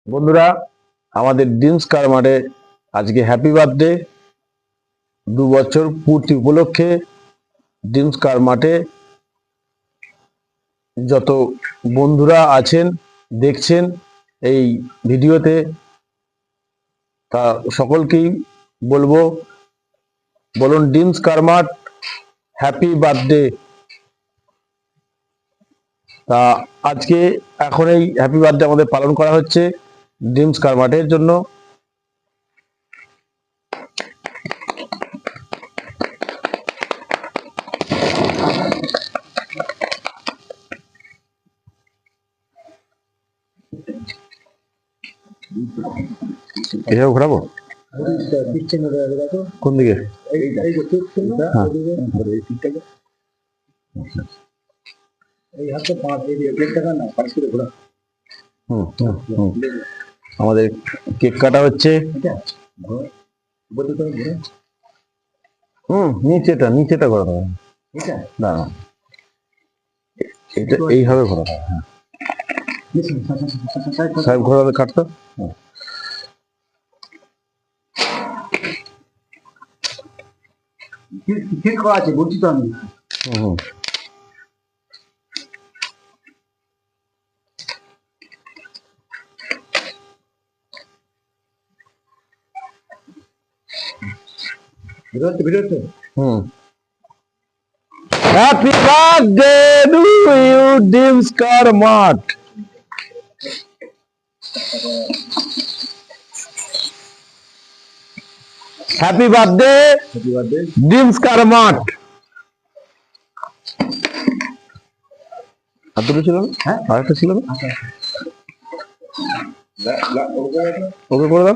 বন্ধুরা, আমাদের ড্রিমস কার মাঠে আজকে হ্যাপি বার্থডে 2 বছর পূর্তি উপলক্ষে ড্রিমস কার মাঠে যত বন্ধুরা আছেন দেখছেন এই ভিডিওতে, তা সকলকেই বলবো, বলুন ড্রিমস কার মাঠ হ্যাপি বার্থডে। তা আজকে এখন এই হ্যাপি বার্থডে আমাদের পালন করা হচ্ছে ড্রিমস কার মাঠের জন্য। এসব ঘোরাবো কোন দিকে? আমাদের কেক কাটা হচ্ছে। নিচেটা ঘোরাতে হবে না, এটা এইভাবে ঘোরাতে হবে। হ্যাঁ, সাহেব ঘোরাতে কাটতো। ঠিক করা আছে, বলছি তো আমি। ভিডিওতে happy birthday to you dreams কার মাঠ। হ্যাপি বার্থডে ড্রিমস কার মাঠ। আর দুটো ছিল না? হ্যাঁ, আরেকটা ছিল না? ওকে করে দাও।